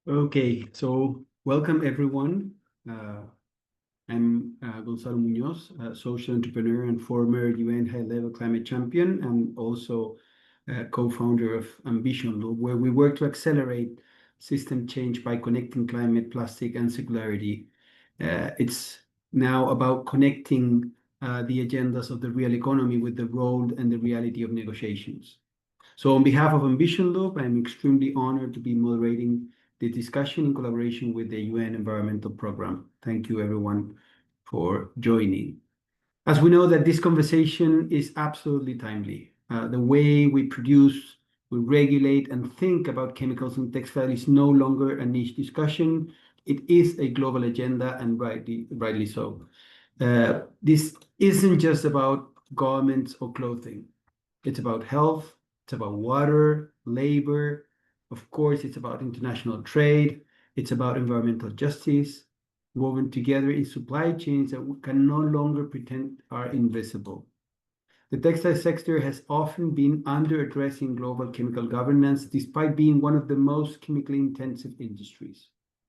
Okay, so welcome everyone. I'm Gonzalo Munoz, a social entrepreneur and former UN high-level climate champion, and also co-founder of Ambition Loop, where we work to accelerate system change by connecting climate, plastic, and circularity. It's now about connecting the agendas of the real economy with the role and the reality of negotiations. So on behalf of Ambition Loop, I'm extremely honored to be moderating the discussion in collaboration with the UN Environmental Programme. Thank you everyone for joining. As we know that this conversation is absolutely timely. The way we produce, we regulate and think about chemicals and textile is no longer a niche discussion. It is a global agenda and rightly so. This isn't just about garments or clothing. It's about health, it's about water, labor. Of course, it's about international trade. It's about environmental justice, woven together in supply chains that we can no longer pretend are invisible. The textile sector has often been under-addressed in global chemical governance, despite being one of the most chemically intensive industries.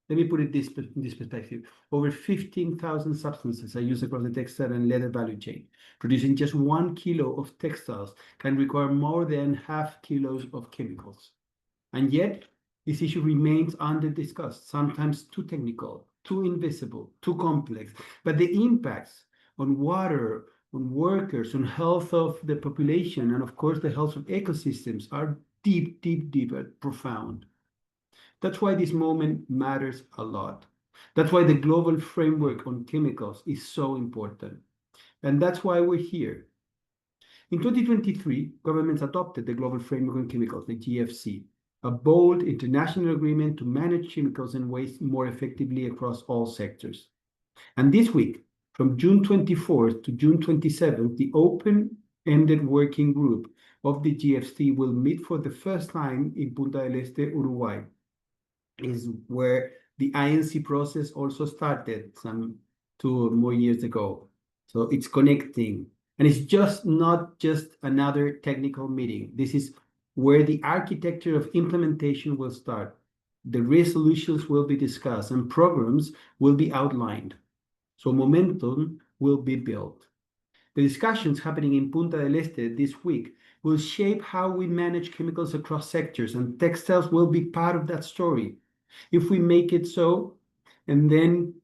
Let me put it in this perspective. Over 15,000 substances are used across the textile and leather value chain. Producing just 1 kilo of textiles can require more than half kilos of chemicals. And yet, this issue remains under-discussed, sometimes too technical, too invisible, too complex. But the impacts on water, on workers, on health of the population, and of course the health of ecosystems are deep, deep, deep and profound. That's why this moment matters a lot. That's why the global framework on chemicals is so important. And that's why we're here. In 2023, governments adopted the Global Framework on Chemicals, the GFC, a bold international agreement to manage chemicals and waste more effectively across all sectors. And this week, from June 24th to June 27th, the open-ended working group of the GFC will meet for the first time in Punta del Este, Uruguay. Is where the INC process also started some 2 more years ago. So it's connecting. And it's just not just another technical meeting. This is where the architecture of implementation will start. The resolutions will be discussed and programs will be outlined. So momentum will be built. The discussions happening in Punta del Este this week will shape how we manage chemicals across sectors, and textiles will be part of that story. If we make it so, and then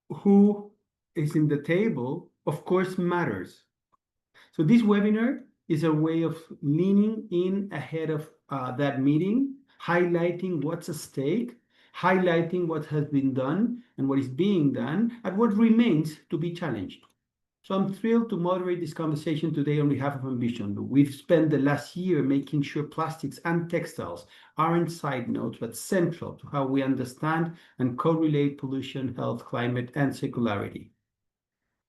who is in the table, of course, matters. So this webinar is a way of leaning in ahead of that meeting, highlighting what's at stake, highlighting what has been done and what is being done, and what remains to be challenged. So I'm thrilled to moderate this conversation today on behalf of Ambition. We've spent the last year making sure plastics and textiles aren't side notes, but central to how we understand and correlate pollution, health, climate, and circularity.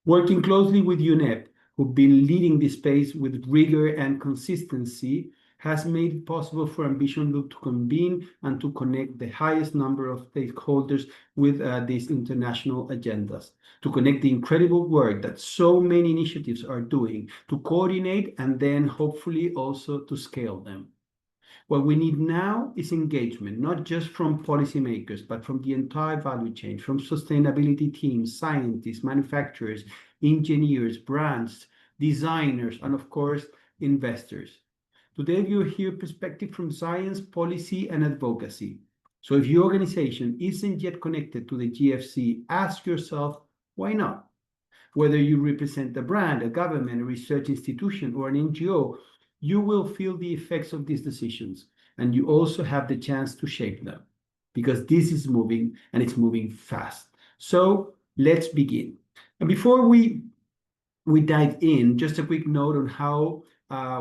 Working closely with UNEP, who've been leading this space with rigor and consistency, has made it possible for Ambition Loop to convene and to connect the highest number of stakeholders with these international agendas, to connect the incredible work that so many initiatives are doing, to coordinate and then hopefully also to scale them. What we need now is engagement, not just from policymakers, but from the entire value chain, from sustainability teams, scientists, manufacturers, engineers, brands, designers, and of course, investors. Today, you'll hear perspective from science, policy, and advocacy. So if your organization isn't yet connected to the GFC, ask yourself, why not? Whether you represent a brand, a government, a research institution, or an NGO, you will feel the effects of these decisions, and you also have the chance to shape them, because this is moving, and it's moving fast. So let's begin. And before we dive in, just a quick note on how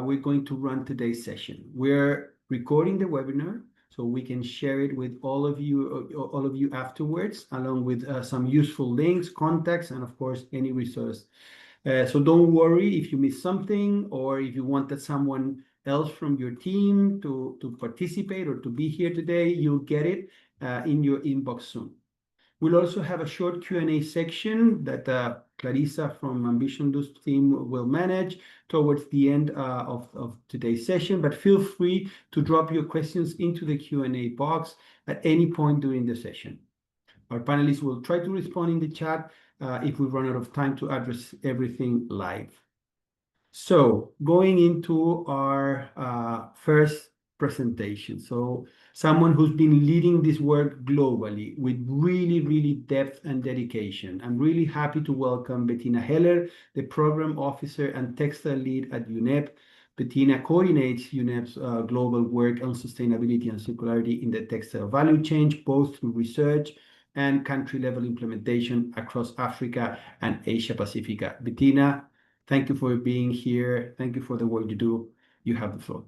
we're going to run today's session. We're recording the webinar, so we can share it with all of you afterwards, along with some useful links, contacts, and of course, any resource. So don't worry if you miss something, or if you wanted someone else from your team to participate or to be here today, you'll get it in your inbox soon. We'll also have a short Q&A section that Clarissa from Ambition Loop team will manage towards the end of today's session. But feel free to drop your questions into the Q&A box at any point during the session. Our panelists will try to respond in the chat if we run out of time to address everything live. So going into our first presentation. So someone who's been leading this work globally with really depth and dedication. I'm really happy to welcome Bettina Heller, the Program Officer and Textile Lead at UNEP. Bettina coordinates UNEP's global work on sustainability and circularity in the textile value chain, both through research and country-level implementation across Africa and Asia-Pacific. Bettina, thank you for being here. Thank you for the work you do. You have the floor.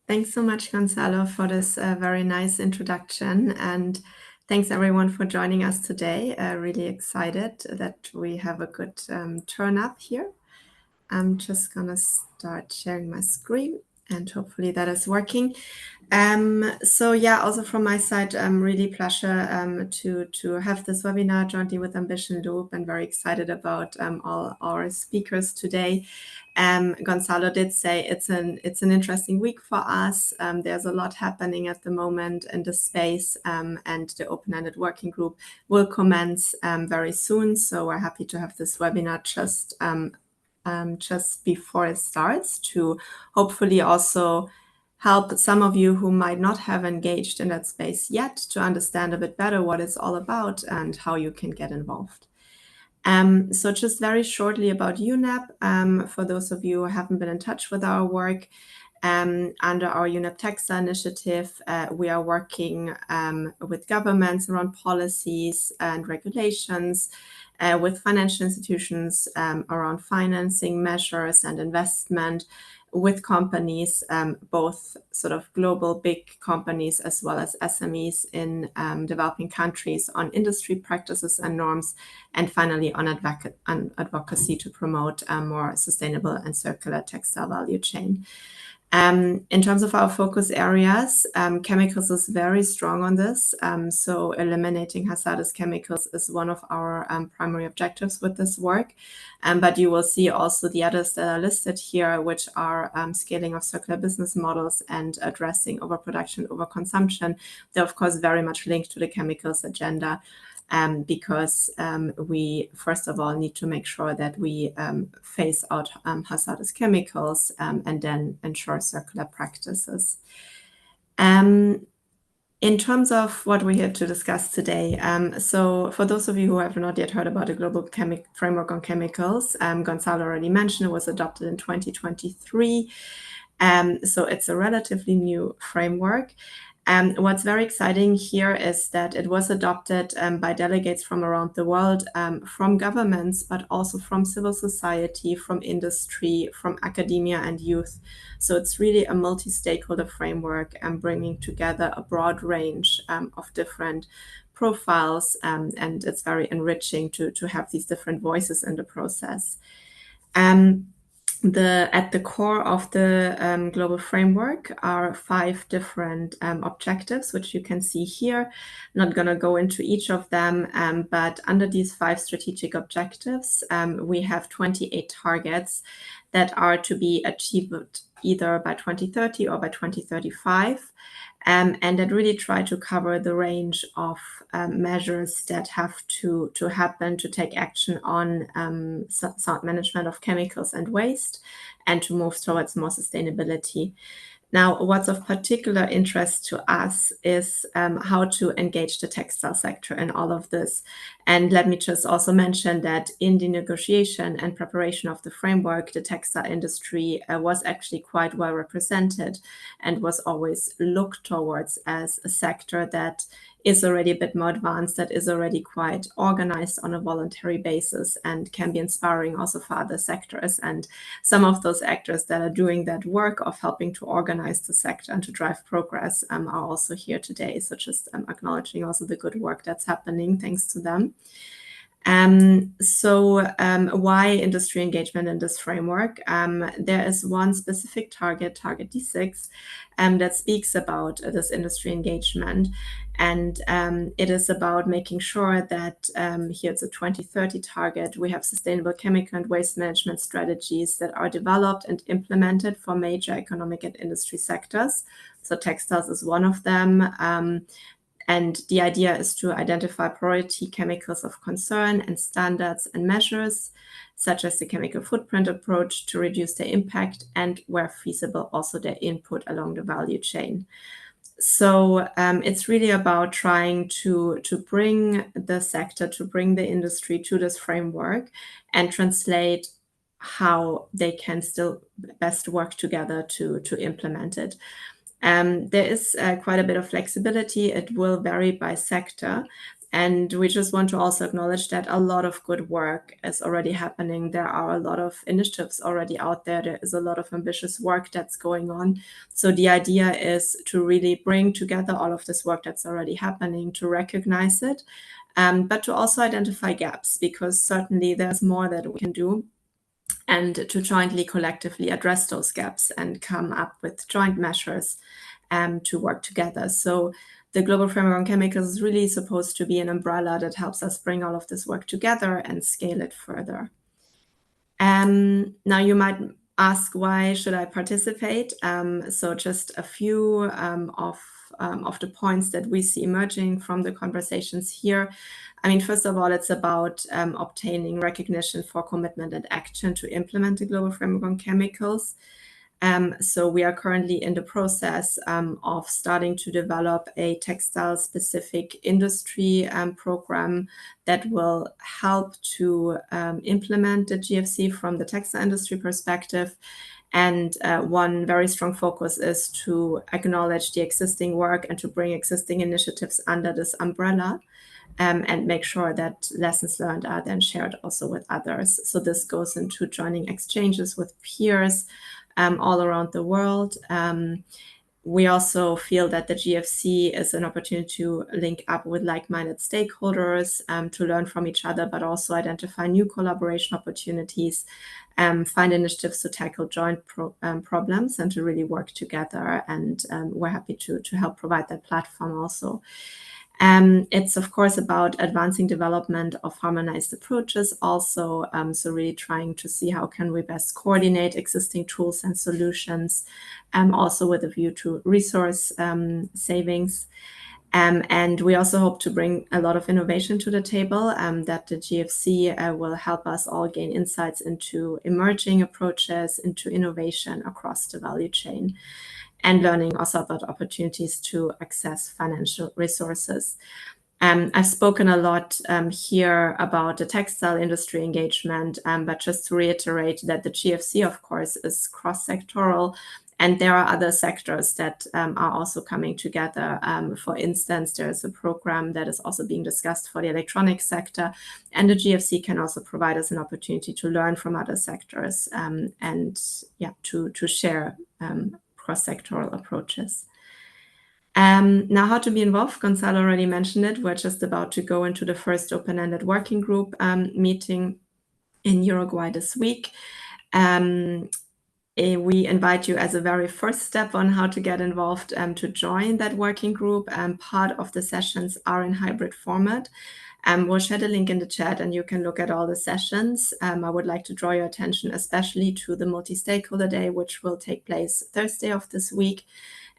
Thanks so much, Gonzalo, for this very nice introduction. And thanks, everyone, for joining us today. Really excited that we have a good turn up here. I'm just going to start sharing my screen, and hopefully that is working. So yeah, also from my side, really pleasure to have this webinar jointly with Ambition Loop, and very excited about all our speakers today. Gonzalo did say it's an interesting week for us. There's a lot happening at the moment in the space, and the open-ended working group will commence very soon. So we're happy to have this webinar just before it starts, to hopefully also help some of you who might not have engaged in that space yet to understand a bit better what it's all about and how you can get involved. So just very shortly about UNEP, for those of you who haven't been in touch with our work, under our UNEP Textile initiative, we are working with governments around policies and regulations, with financial institutions around financing measures and investment, with companies, both sort of global big companies as well as SMEs in developing countries, on industry practices and norms, and finally on advocacy to promote a more sustainable and circular textile value chain. In terms of our focus areas, chemicals is very strong on this. So eliminating hazardous chemicals is one of our primary objectives with this work. But you will see also the others that are listed here, which are scaling of circular business models and addressing overproduction, overconsumption. They're, of course, very much linked to the chemicals agenda. Because we, first of all, need to make sure that we phase out hazardous chemicals and then ensure circular practices. In terms of what we're here to discuss today, so for those of you who have not yet heard about the Global Framework on Chemicals, Gonzalo already mentioned it was adopted in 2023. So it's a relatively new framework. What's very exciting here is that it was adopted by delegates from around the world, from governments, but also from civil society, from industry, from academia and youth. So it's really a multi-stakeholder framework and bringing together a broad range of different profiles, and it's very enriching to have these different voices in the process. At the core of the global framework are 5 different objectives, which you can see here. I'm not going to go into each of them, but under these 5 strategic objectives, we have 28 targets that are to be achieved either by 2030 or by 2035. And that really try to cover the range of measures that have to happen to take action on sound management of chemicals and waste, and to move towards more sustainability. Now, what's of particular interest to us is how to engage the textile sector in all of this. And let me just also mention that in the negotiation and preparation of the framework, the textile industry was actually quite well represented and was always looked towards as a sector that is already a bit more advanced, that is already quite organized on a voluntary basis and can be inspiring also for other sectors. And some of those actors that are doing that work of helping to organize the sector and to drive progress are also here today. So just acknowledging also the good work that's happening thanks to them. Why industry engagement in this framework? There is one specific target D6, that speaks about this industry engagement. And it is about making sure that here it's a 2030 target. We have sustainable chemical and waste management strategies that are developed and implemented for major economic and industry sectors. So textiles is one of them. And the idea is to identify priority chemicals of concern and standards and measures, such as the chemical footprint approach, to reduce their impact and, where feasible, also their input along the value chain. So it's really about trying to bring the sector, to bring the industry to this framework and translate how they can still best work together to implement it. There is quite a bit of flexibility. It will vary by sector. And we just want to also acknowledge that a lot of good work is already happening. There are a lot of initiatives already out there. There is a lot of ambitious work that's going on. So the idea is to really bring together all of this work that's already happening, to recognize it, but to also identify gaps, because certainly there's more that we can do, and to jointly, collectively address those gaps and come up with joint measures to work together. So the Global Framework on Chemicals is really supposed to be an umbrella that helps us bring all of this work together and scale it further. Now you might ask, why should I participate? So just a few of the points that we see emerging from the conversations here. I mean, first of all, it's about obtaining recognition for commitment and action to implement the Global Framework on Chemicals. So we are currently in the process of starting to develop a textile-specific industry program that will help to implement the GFC from the textile industry perspective. And one very strong focus is to acknowledge the existing work and to bring existing initiatives under this umbrella, and make sure that lessons learned are then shared also with others. So this goes into joining exchanges with peers all around the world. We also feel that the GFC is an opportunity to link up with like-minded stakeholders, to learn from each other, but also identify new collaboration opportunities, find initiatives to tackle joint problems and to really work together. And we're happy to help provide that platform also. It's of course about advancing development of harmonized approaches also, so really trying to see how can we best coordinate existing tools and solutions, also with a view to resource savings. And we also hope to bring a lot of innovation to the table, that the GFC will help us all gain insights into emerging approaches, into innovation across the value chain, and learning also about opportunities to access financial resources. I've spoken a lot here about the textile industry engagement, but just to reiterate that the GFC, of course, is cross-sectoral, and there are other sectors that are also coming together. For instance, there is a program that is also being discussed for the electronics sector, and the GFC can also provide us an opportunity to learn from other sectors, and to share cross-sectoral approaches. Now, how to be involved? Gonzalo already mentioned it. We're just about to go into the first open-ended working group meeting in Uruguay this week. We invite you as a very first step on how to get involved to join that working group. Part of the sessions are in hybrid format. We'll share the link in the chat and you can look at all the sessions. I would like to draw your attention especially to the multi-stakeholder day, which will take place Thursday of this week,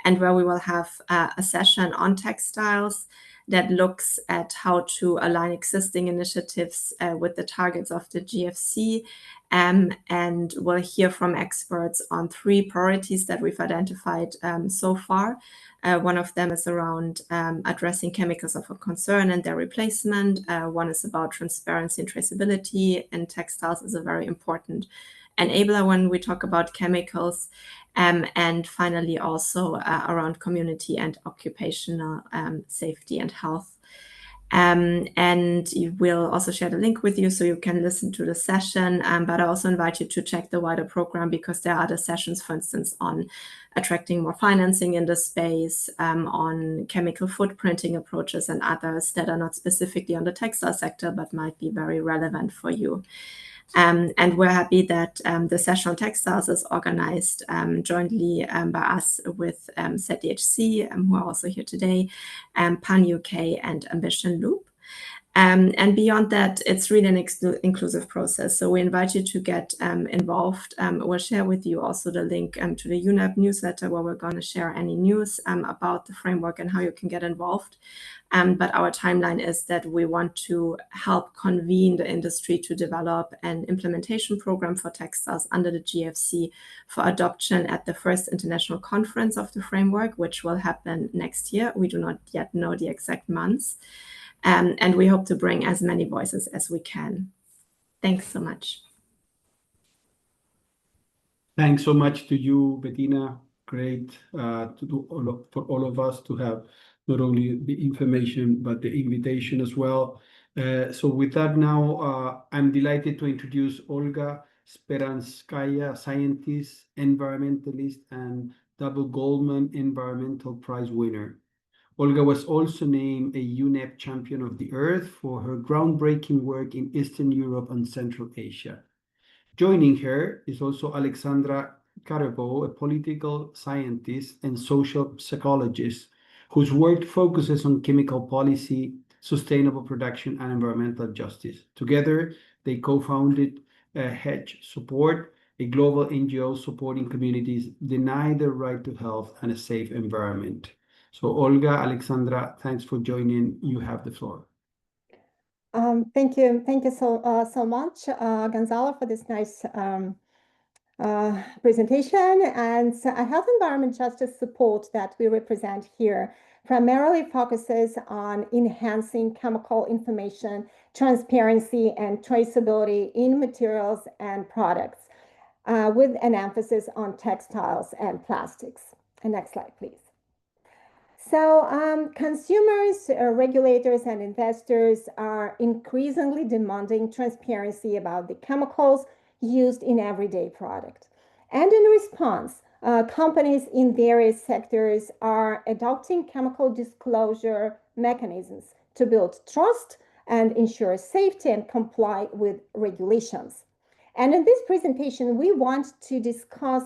and where we will have a session on textiles that looks at how to align existing initiatives with the targets of the GFC. And we'll hear from experts on 3 priorities that we've identified so far. One of them is around addressing chemicals of concern and their replacement. One is about transparency and traceability, and textiles is a very important enabler when we talk about chemicals. And finally, also around community and occupational safety and health. And we'll also share the link with you so you can listen to the session. But I also invite you to check the wider program, because there are other sessions, for instance, on attracting more financing in the space, on chemical footprinting approaches, and others that are not specifically on the textile sector, but might be very relevant for you. And we're happy that the session on textiles is organized jointly by us with ZDHC, who are also here today, PAN UK, and Ambition Loop. And beyond that, it's really an inclusive process. So we invite you to get involved. We'll share with you also the link to the UNEP newsletter, where we're going to share any news about the framework and how you can get involved. But our timeline is that we want to help convene the industry to develop an implementation program for textiles under the GFC for adoption at the first international conference of the framework, which will happen next year. We do not yet know the exact months. And we hope to bring as many voices as we can. Thanks so much. Thanks so much to you, Bettina. Great to do for all of us to have not only the information, but the invitation as well. So with that now, I'm delighted to introduce Olga Speranskaya, scientist, environmentalist, and double Goldman Environmental Prize winner. Olga was also named a UNEP Champion of the Earth for her groundbreaking work in Eastern Europe and Central Asia. Joining her is also Alexandra Karebo, a political scientist and social psychologist whose work focuses on chemical policy, sustainable production, and environmental justice. Together, they co-founded Hedge Support, a global NGO supporting communities denied the right to health and a safe environment. So Olga, Alexandra, thanks for joining. You have the floor. Thank you so much, Gonzalo, for this nice presentation. And health environment justice support that we represent here primarily focuses on enhancing chemical information, transparency, and traceability in materials and products, with an emphasis on textiles and plastics. And next slide, please. So consumers, regulators, and investors are increasingly demanding transparency about the chemicals used in everyday products. And in response, companies in various sectors are adopting chemical disclosure mechanisms to build trust and ensure safety and comply with regulations. And in this presentation, we want to discuss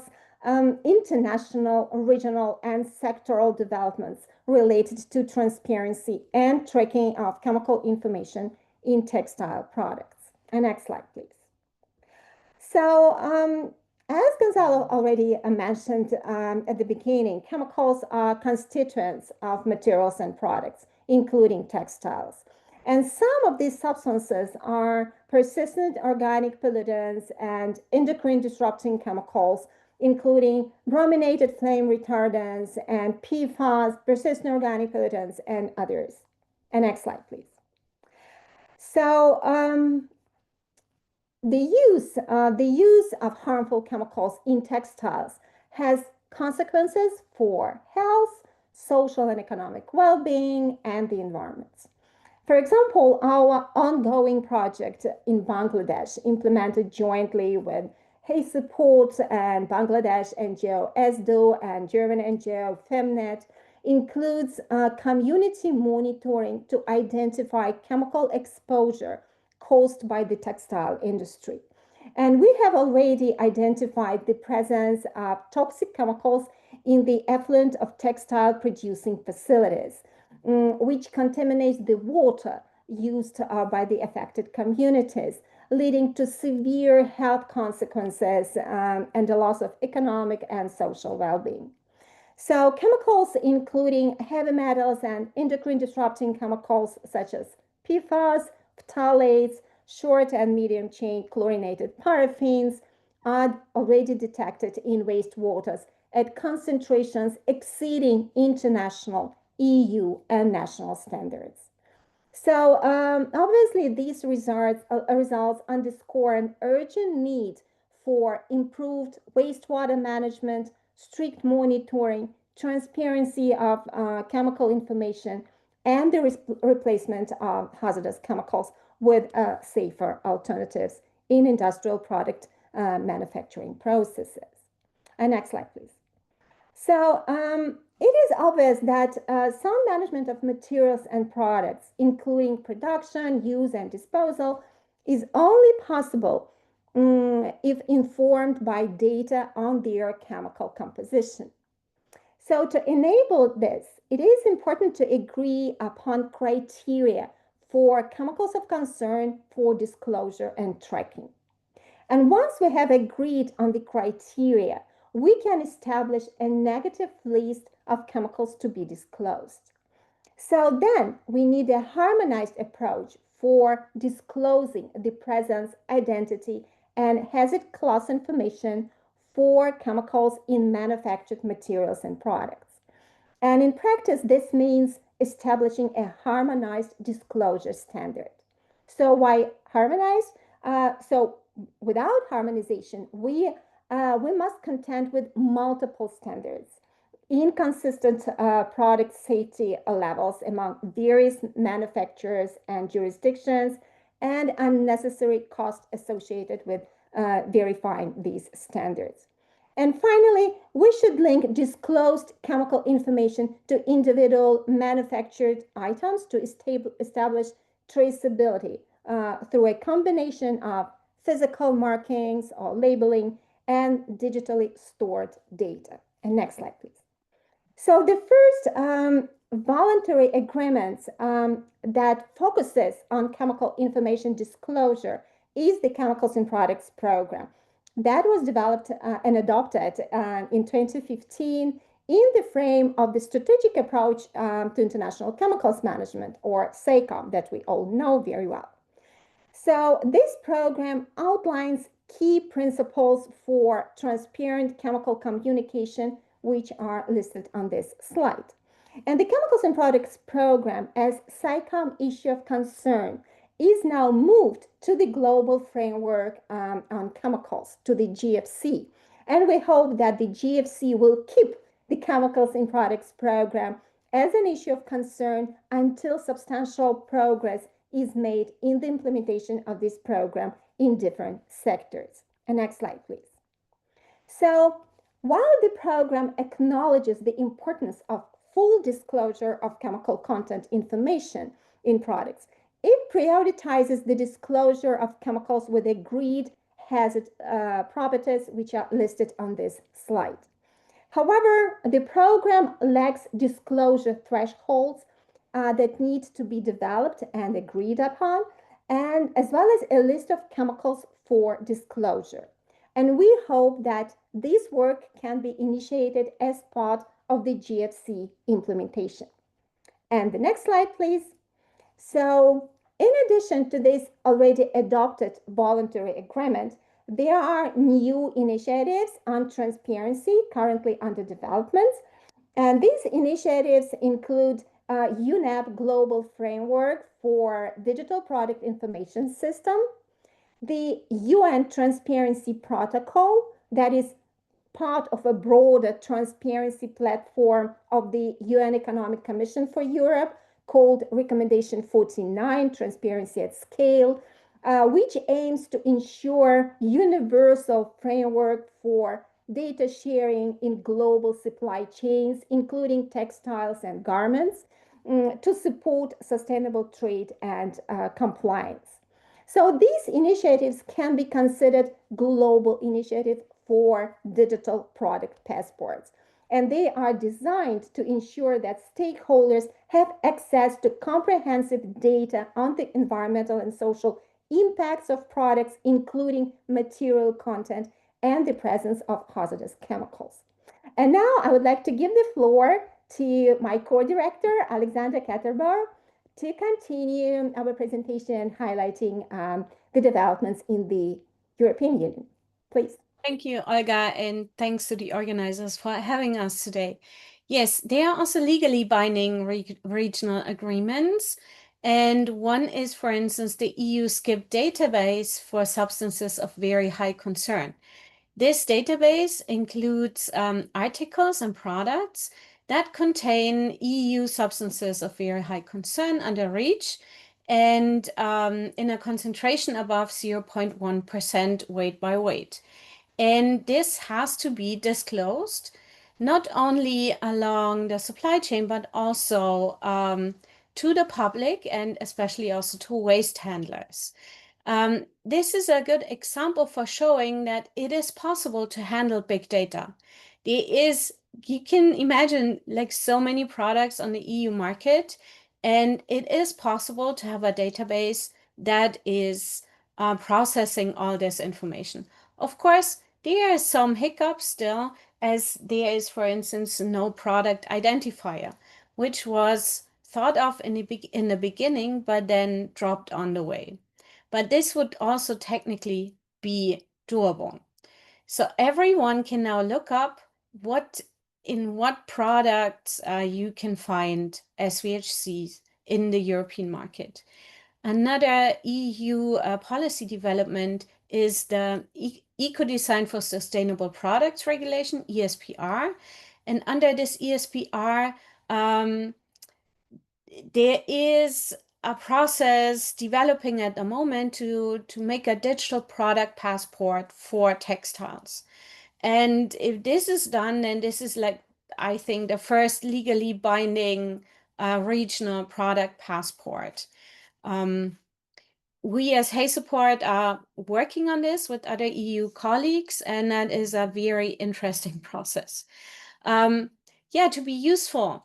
international, regional, and sectoral developments related to transparency and tracking of chemical information in textile products. And next slide, please. So as Gonzalo already mentioned at the beginning, chemicals are constituents of materials and products, including textiles. And some of these substances are persistent organic pollutants and endocrine disrupting chemicals, including brominated flame retardants and PFAS, persistent organic pollutants, and others. And next slide, please. So the use of harmful chemicals in textiles has consequences for health, social and economic well-being, and the environment. For example, our ongoing project in Bangladesh, implemented jointly with Hey Support and Bangladesh NGO ESDO and German NGO Femnet, includes community monitoring to identify chemical exposure caused by the textile industry. And we have already identified the presence of toxic chemicals in the effluent of textile producing facilities, which contaminates the water used by the affected communities, leading to severe health consequences and the loss of economic and social well-being. So chemicals, including heavy metals and endocrine disrupting chemicals such as PFAS, phthalates, short and medium chain chlorinated paraffins, are already detected in wastewaters at concentrations exceeding international, EU, and national standards. So obviously, these results underscore an urgent need for improved wastewater management, strict monitoring, transparency of chemical information, and the replacement of hazardous chemicals with safer alternatives in industrial product manufacturing processes. Next slide, please. So it is obvious that sound management of materials and products, including production, use, and disposal, is only possible if informed by data on their chemical composition. So to enable this, it is important to agree upon criteria for chemicals of concern for disclosure and tracking. And once we have agreed on the criteria, we can establish a negative list of chemicals to be disclosed. So then we need a harmonized approach for disclosing the presence, identity, and hazard class information for chemicals in manufactured materials and products. And in practice, this means establishing a harmonized disclosure standard. So why harmonized? So without harmonization, we must contend with multiple standards, inconsistent product safety levels among various manufacturers and jurisdictions, and unnecessary costs associated with verifying these standards. And finally, we should link disclosed chemical information to individual manufactured items to establish traceability through a combination of physical markings or labeling and digitally stored data. And next slide, please. So the first voluntary agreement that focuses on chemical information disclosure is the Chemicals and Products Program. That was developed and adopted in 2015 in the frame of the strategic approach to international chemicals management, or SACOM, that we all know very well. So this program outlines key principles for transparent chemical communication, which are listed on this slide. And the Chemicals and Products Program, as SACOM issue of concern, is now moved to the global framework on chemicals, to the GFC. And we hope that the GFC will keep the Chemicals and Products Program as an issue of concern until substantial progress is made in the implementation of this program in different sectors. And next slide, please. So while the program acknowledges the importance of full disclosure of chemical content information in products, it prioritizes the disclosure of chemicals with agreed hazard properties, which are listed on this slide. However, the program lacks disclosure thresholds that need to be developed and agreed upon, and as well as a list of chemicals for disclosure. And we hope that this work can be initiated as part of the GFC implementation. And the next slide, please. So in addition to this already adopted voluntary agreement, there are new initiatives on transparency currently under development. And these initiatives include UNEP Global Framework for Digital Product Information System, the UN Transparency Protocol, that is part of a broader transparency platform of the UN Economic Commission for Europe, called Recommendation 49, Transparency at Scale, which aims to ensure universal framework for data sharing in global supply chains, including textiles and garments, to support sustainable trade and compliance. So these initiatives can be considered global initiatives for digital product passports. And they are designed to ensure that stakeholders have access to comprehensive data on the environmental and social impacts of products, including material content and the presence of hazardous chemicals. And now I would like to give the floor to my co-director, Alexandra Katterbar, to continue our presentation highlighting the developments in the European Union. Please. Thank you, Olga, and thanks to the organizers for having us today. Yes, there are also legally binding regional agreements, and one is, for instance, the EU SCIP database for substances of very high concern. This database includes articles and products that contain EU substances of very high concern under REACH and in a concentration above 0.1% weight by weight. And this has to be disclosed not only along the supply chain, but also to the public and especially also to waste handlers. This is a good example for showing that it is possible to handle big data. You can imagine like so many products on the EU market, and it is possible to have a database that is processing all this information. Of course, there are some hiccups still, as there is, for instance, no product identifier, which was thought of in the beginning, but then dropped on the way. But this would also technically be doable. So everyone can now look up in what products you can find SVHCs in the European market. Another EU policy development is the Eco-Design for Sustainable Products Regulation, ESPR. And under this ESPR, there is a process developing at the moment to make a digital product passport for textiles. And if this is done, then this is like, I think, the first legally binding regional product passport. We as Hay Support are working on this with other EU colleagues, and that is a very interesting process. Yeah, to be useful,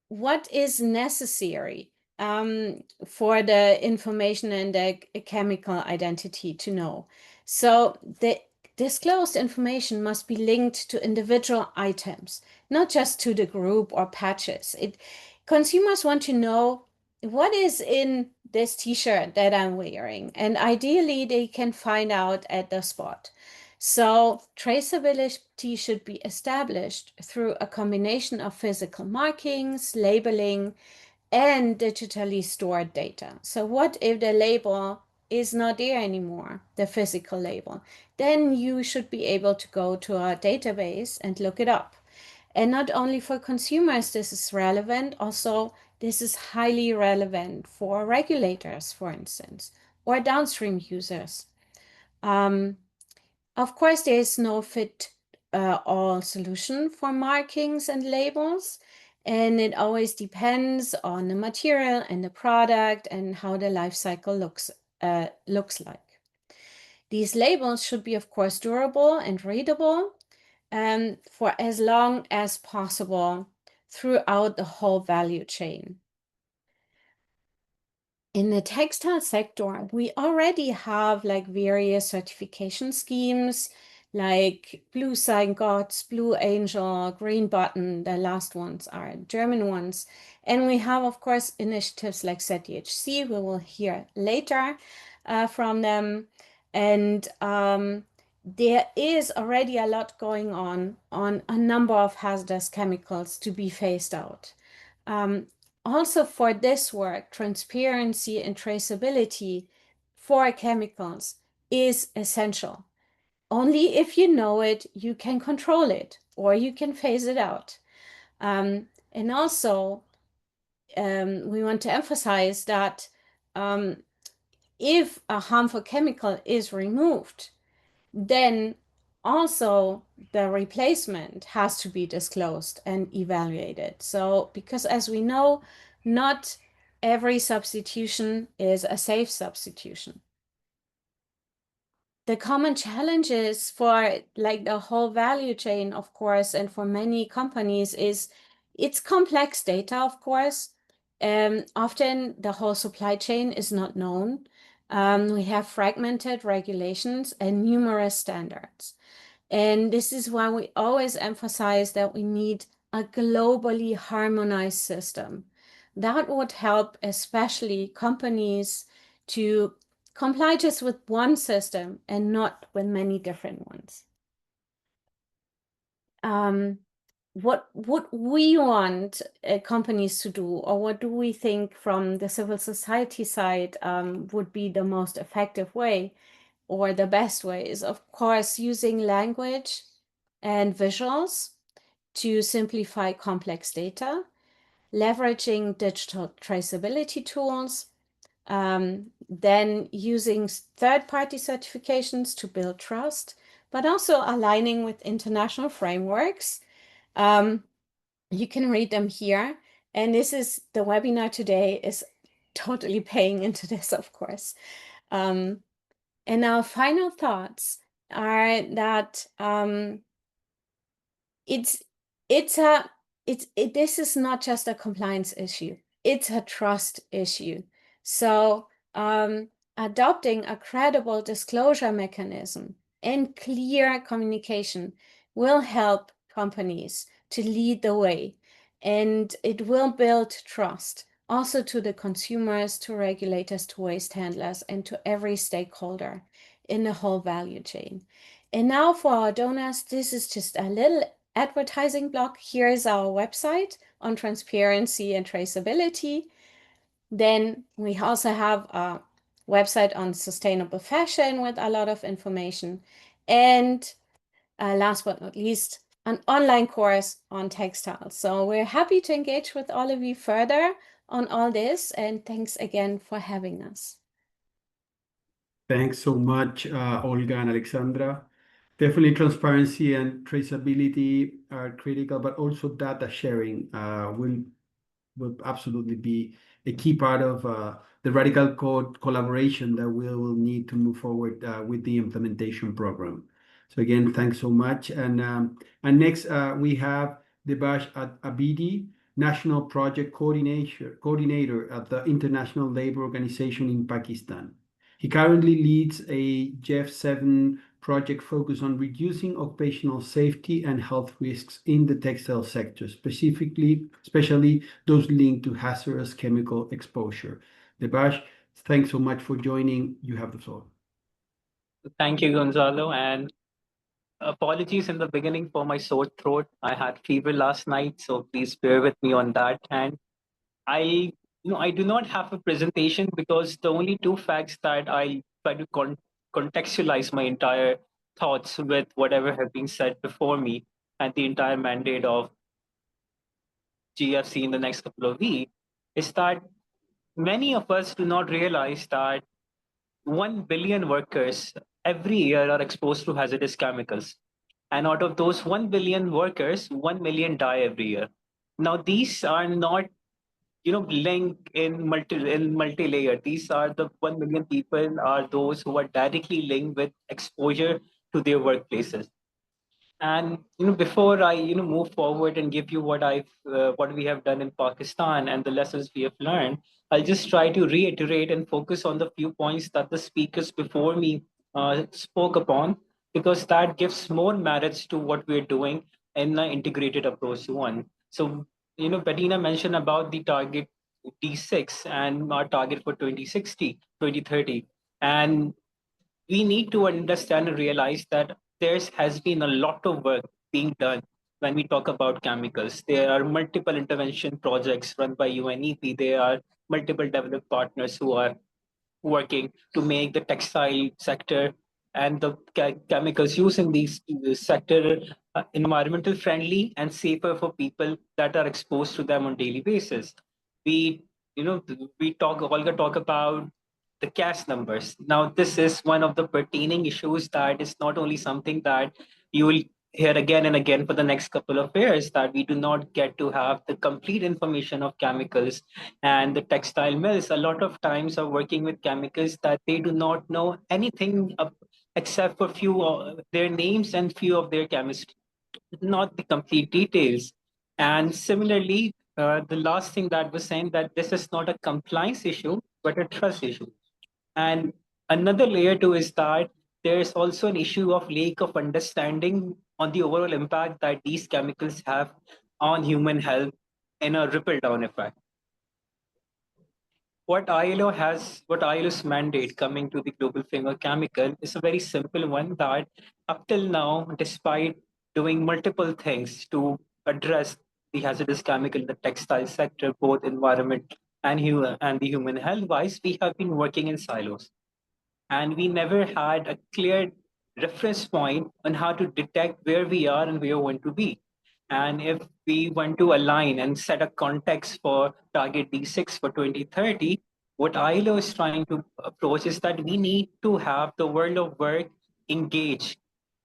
what is necessary for the information and the chemical identity to know? So the disclosed information must be linked to individual items, not just to the group or patches. Consumers want to know what is in this t-shirt that I'm wearing, and ideally they can find out at the spot. So traceability should be established through a combination of physical markings, labeling, and digitally stored data. So what if the label is not there anymore, the physical label? Then you should be able to go to a database and look it up. And not only for consumers this is relevant, also this is highly relevant for regulators, for instance, or downstream users. Of course, there is no fit-all solution for markings and labels, and it always depends on the material and the product and how the life cycle looks like. These labels should be, of course, durable and readable for as long as possible throughout the whole value chain. In the textile sector, we already have like various certification schemes like Blue Sign Gods, Blue Angel, Green Button. The last ones are German ones. And we have, of course, initiatives like ZDHC. We will hear later from them. And there is already a lot going on a number of hazardous chemicals to be phased out. Also for this work, transparency and traceability for chemicals is essential. Only if you know it, you can control it or you can phase it out. And also, we want to emphasize that if a harmful chemical is removed, then also the replacement has to be disclosed and evaluated. So, because as we know, not every substitution is a safe substitution. The common challenges for like the whole value chain, of course, and for many companies is it's complex data, of course. Often the whole supply chain is not known. We have fragmented regulations and numerous standards. And this is why we always emphasize that we need a globally harmonized system. That would help especially companies to comply just with one system and not with many different ones. What would we want companies to do, or what do we think from the civil society side would be the most effective way or the best way is, of course, using language and visuals to simplify complex data, leveraging digital traceability tools, then using third-party certifications to build trust, but also aligning with international frameworks. You can read them here. And this is the webinar today is totally paying into this, of course. And our final thoughts are that this is not just a compliance issue, it's a trust issue. So adopting a credible disclosure mechanism and clear communication will help companies to lead the way, and it will build trust also to the consumers, to regulators, to waste handlers, and to every stakeholder in the whole value chain. And now for our donors, this is just a little advertising block. Here is our website on transparency and traceability. Then we also have a website on sustainable fashion with a lot of information. And last but not least, an online course on textiles. So we're happy to engage with all of you further on all this. And thanks again for having us. Thanks so much, Olga and Alexandra. Definitely transparency and traceability are critical, but also data sharing will absolutely be a key part of the radical code collaboration that we will need to move forward with the implementation program. So again, thanks so much. And next we have Debash Abidi, National Project Coordinator at the International Labour Organization in Pakistan. He currently leads a GEF7 project focused on reducing occupational safety and health risks in the textile sector, especially those linked to hazardous chemical exposure. Debash, thanks so much for joining. You have the floor. Thank you, Gonzalo, and apologies in the beginning for my sore throat. I had fever last night, so please bear with me on that. And I do not have a presentation because the only two facts that I try to contextualize my entire thoughts with whatever have been said before me and the entire mandate of GFC in the next couple of weeks is that many of us do not realize that 1 billion workers every year are exposed to hazardous chemicals. And out of those 1 billion workers, 1 million die every year. Now, these are not linked in multi-layer. These are the 1 million people are those who are directly linked with exposure to their workplaces. And before I move forward and give you what we have done in Pakistan and the lessons we have learned, I'll just try to reiterate and focus on the few points that the speakers before me spoke upon, because that gives more merits to what we're doing in an integrated approach to one. So Bettina mentioned about the target D6 and our target for 2030, and we need to understand and realize that there has been a lot of work being done when we talk about chemicals. There are multiple intervention projects run by UNEP. There are multiple developed partners who are working to make the textile sector and the chemicals used in these sector environmental friendly and safer for people that are exposed to them on daily basis. Olga talk about the cash numbers. Now, this is one of the pertaining issues that is not only something that you will hear again and again for the next couple of years, that we do not get to have the complete information of chemicals. And the textile mills a lot of times are working with chemicals that they do not know anything except for few of their names and few of their chemistry, not the complete details. And similarly, the last thing that was saying that this is not a compliance issue, but a trust issue. And another layer too is that there is also an issue of lack of understanding on the overall impact that these chemicals have on human health in a ripple down effect. What ILO's mandate coming to the global framework chemical is a very simple one, that up till now, despite doing multiple things to address the hazardous chemical in the textile sector, both environment and the human health wise, we have been working in silos. And we never had a clear reference point on how to detect where we are and where we want to be. And if we want to align and set a context for target D6 for 2030, what ILO is trying to approach is that we need to have the world of work engage,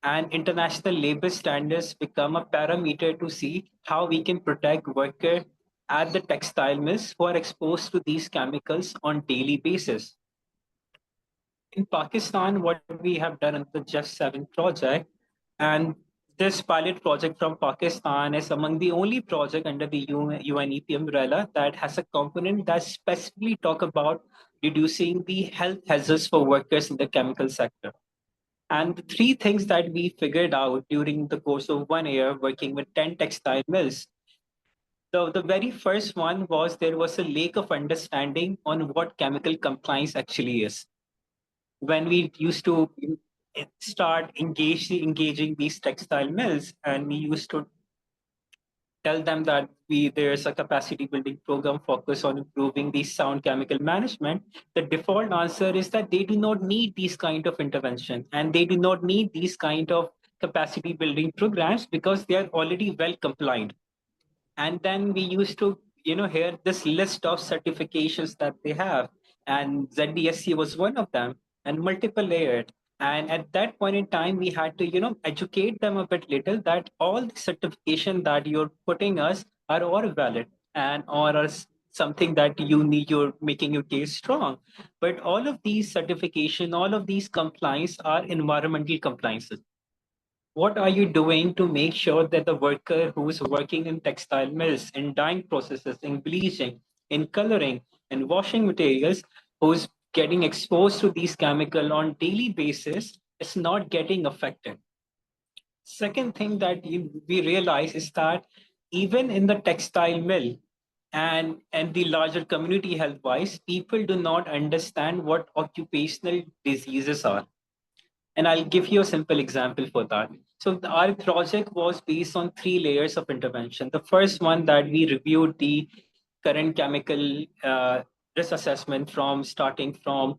and international labor standards become a parameter to see how we can protect workers at the textile mills who are exposed to these chemicals on daily basis. In Pakistan, what we have done in the Just 7 project, and this pilot project from Pakistan is among the only project under the UNEP umbrella that has a component that specifically talk about reducing the health hazards for workers in the chemical sector. And the three things that we figured out during the course of 1 year working with 10 textile mills. The very first one was there was a lack of understanding on what chemical compliance actually is. When we used to start engaging these textile mills, and we used to tell them that there's a capacity building program focused on improving the sound chemical management, the default answer is that they do not need these kind of intervention, and they do not need these kind of capacity building programs because they are already well compliant. And then we used to hear this list of certifications that they have, and ZDSC was one of them, and multiple layered. And at that point in time we had to educate them a bit little that all the certification that you're putting us are all valid, and or are something that you need, you're making your case strong. But all of these certification, all of these compliance are environmental compliances. What are you doing to make sure that the worker who is working in textile mills, in dyeing processes, in bleaching, in coloring, in washing materials, who's getting exposed to these chemicals on daily basis is not getting affected? Second thing that we realize is that even in the textile mill and the larger community health wise, people do not understand what occupational diseases are. And I'll give you a simple example for that. So our project was based on 3 layers of intervention. The first one that we reviewed the current chemical risk assessment from starting from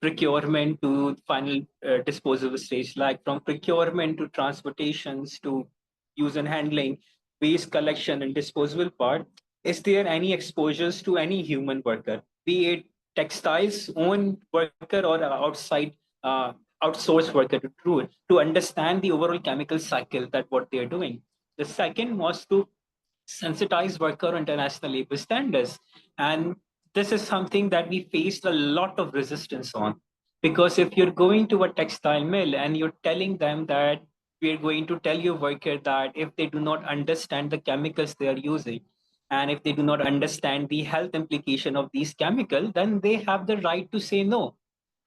procurement to final disposal stage, like from procurement to transportations to use and handling, waste collection and disposal part. Is there any exposures to any human worker, be it textiles own worker or outside uh, outsourced worker, to understand the overall chemical cycle that what they're doing. The second was to sensitize worker on international labor standards. And this is something that we faced a lot of resistance on. Because if you're going to a textile mill and you're telling them that we're going to tell your worker that if they do not understand the chemicals they are using, and if they do not understand the health implication of these chemicals, then they have the right to say no.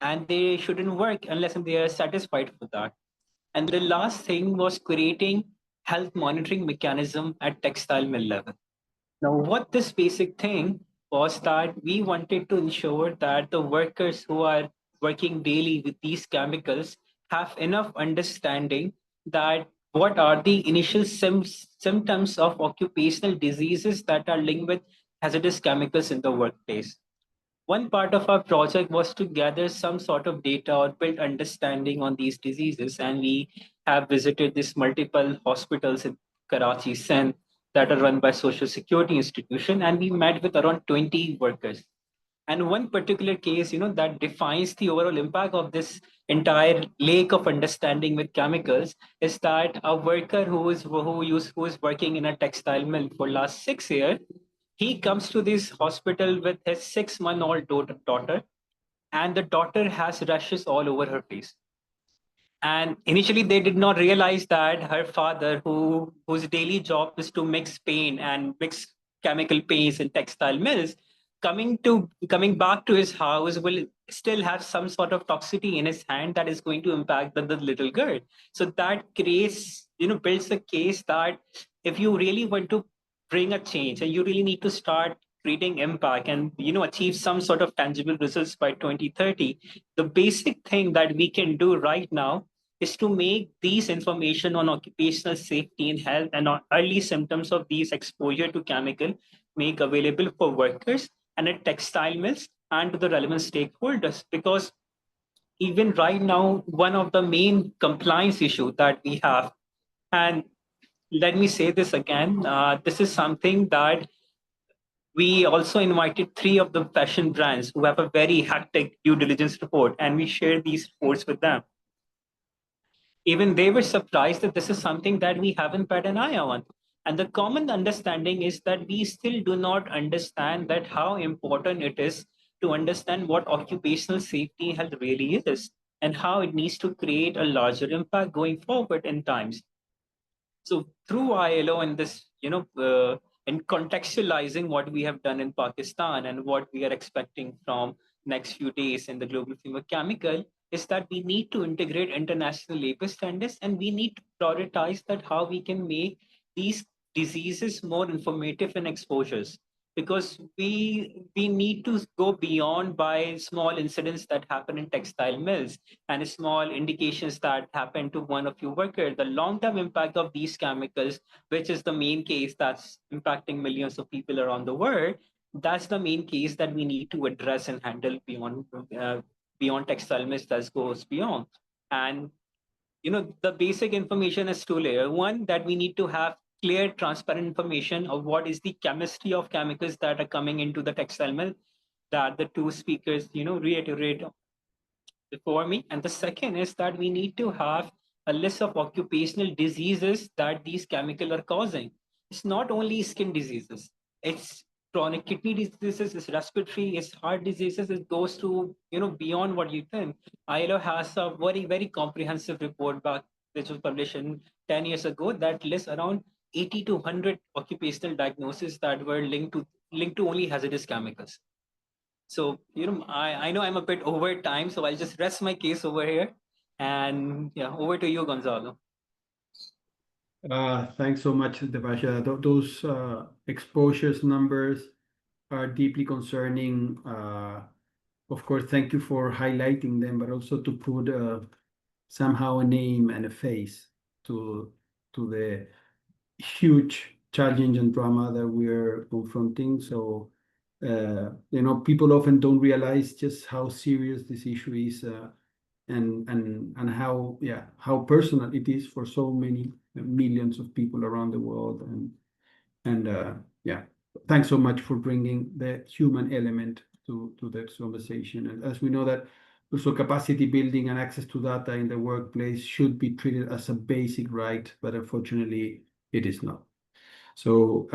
And they shouldn't work unless they are satisfied with that. And the last thing was creating health monitoring mechanism at textile mill level. Now, what this basic thing was that we wanted to ensure that the workers who are working daily with these chemicals have enough understanding that what are the initial symptoms of occupational diseases that are linked with hazardous chemicals in the workplace. One part of our project was to gather some sort of data or build understanding on these diseases. And we have visited these multiple hospitals in Karachi, Sindh, that are run by Social Security institution. And we met with around 20 workers. And one particular case, that defines the overall impact of this entire lake of understanding with chemicals is that a worker who is working in a textile mill for last 6 years, he comes to this hospital with his 6-month-old daughter, and the daughter has rashes all over her face. And initially, they did not realize that her father, whose daily job is to mix paint and mix chemical paints in textile mills, coming back to his house will still have some sort of toxicity in his hand that is going to impact the little girl. So that creates, builds a case that if you really want to bring a change and you really need to start creating impact and achieve some sort of tangible results by 2030, the basic thing that we can do right now is to make these information on occupational safety and health and on early symptoms of these exposure to chemical make available for workers and at textile mills and to the relevant stakeholders. Because even right now, one of the main compliance issue that we have, and let me say this again. This is something that we also invited 3 of the fashion brands who have a very hectic due diligence report, and we shared these reports with them. Even they were surprised that this is something that we haven't had an eye on. And the common understanding is that we still do not understand that how important it is to understand what occupational safety health really is and how it needs to create a larger impact going forward in times. So through ILO and this, and contextualizing what we have done in Pakistan and what we are expecting from next few days in the global theme of chemical is that we need to integrate international labor standards and we need to prioritize that how we can make these diseases more informative in exposures because we need to go beyond by small incidents that happen in textile mills and small indications that happen to one of your workers. The long-term impact of these chemicals, which is the main case that's impacting millions of people around the world, that's the main case that we need to address and handle beyond textile mills that goes beyond. And the basic information is two layer. One, that we need to have clear, transparent information of what is the chemistry of chemicals that are coming into the textile mill that the two speakers, reiterate before me. And the second is that we need to have a list of occupational diseases that these chemicals are causing. It's not only skin diseases, it's chronic kidney diseases, it's respiratory, it's heart diseases, it goes to, beyond what you think. ILO has a very, very comprehensive report back, which was published 10 years ago that lists around 80 to 100 occupational diagnoses that were linked to only hazardous chemicals. So, I know I'm a bit over time, so I'll just rest my case over here. And yeah, over to you, Gonzalo. Thanks so much, Devasha. Those exposures numbers are deeply concerning. Of course, thank you for highlighting them, but also to put somehow a name and a face to the huge challenge and drama that we're confronting. So, people often don't realize just how serious this issue is and how personal it is for so many millions of people around the world. Thanks so much for bringing the human element to that conversation. And as we know that also capacity building and access to data in the workplace should be treated as a basic right, but unfortunately it is not. So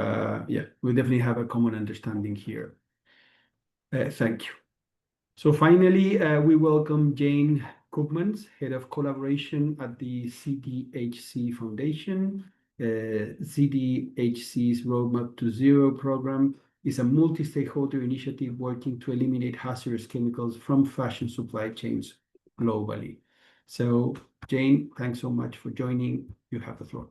we definitely have a common understanding here. Thank you. So finally, we welcome Jane Koopmans, Head of Collaboration at the CDHC Foundation. CDHC's Roadmap to Zero program is a multi-stakeholder initiative working to eliminate hazardous chemicals from fashion supply chains globally. So Jane, thanks so much for joining. You have the floor.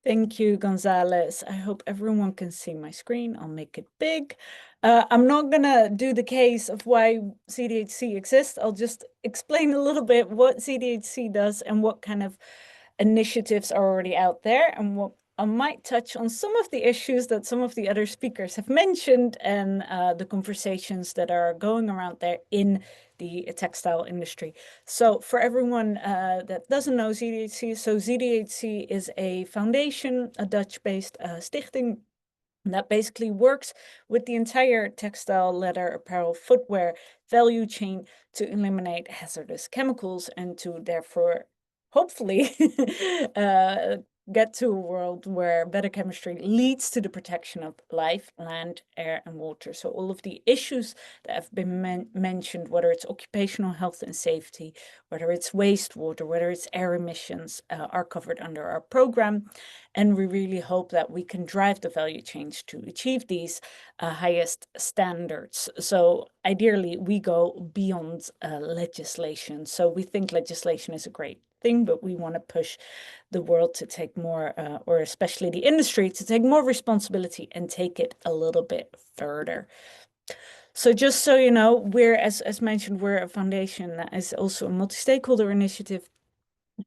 Thank you, Gonzalez. I hope everyone can see my screen. I'll make it big. I'm not going to do the case of why CDHC exists. I'll just explain a little bit what CDHC does and what kind of initiatives are already out there, and what I might touch on some of the issues that some of the other speakers have mentioned and the conversations that are going around there in the textile industry. So for everyone that doesn't know CDHC, so CDHC is a foundation, a Dutch-based stichting that basically works with the entire textile, leather, apparel, footwear value chain to eliminate hazardous chemicals and to therefore hopefully get to a world where better chemistry leads to the protection of life, land, air, and water. So all of the issues that have been mentioned, whether it's occupational health and safety, whether it's wastewater, whether it's air emissions, are covered under our program. And we really hope that we can drive the value chains to achieve these highest standards. So ideally, we go beyond legislation. So we think legislation is a great thing, but we want to push the world to take more, or especially the industry, to take more responsibility and take it a little bit further. So just so you know, we're, as mentioned, we're a foundation that is also a multi-stakeholder initiative.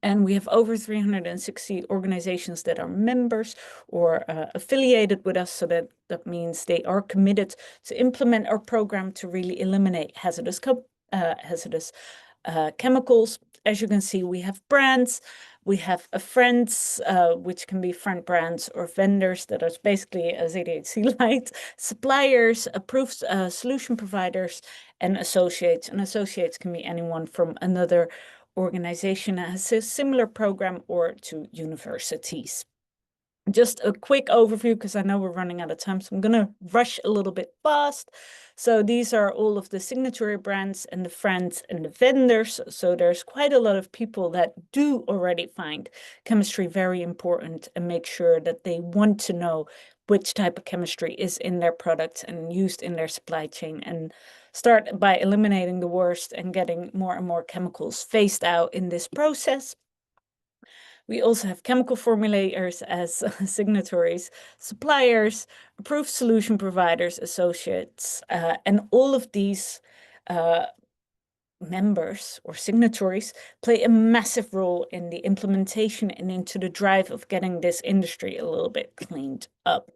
And we have over 360 organizations that are members or affiliated with us. So that means they are committed to implement our program to really eliminate hazardous chemicals. as you can see, we have brands, we have friends, which can be friend brands or vendors that are basically ZDHC light, suppliers, approved solution providers, and associates. And associates can be anyone from another organization that has a similar program or to universities. Just a quick overview, because I know we're running out of time, so I'm going to rush a little bit fast. So these are all of the signatory brands and the friends and the vendors. So there's quite a lot of people that do already find chemistry very important and make sure that they want to know which type of chemistry is in their products and used in their supply chain, and start by eliminating the worst and getting more and more chemicals phased out in this process. We also have chemical formulators as signatories, suppliers, approved solution providers, associates, and all of these members or signatories play a massive role in the implementation and into the drive of getting this industry a little bit cleaned up.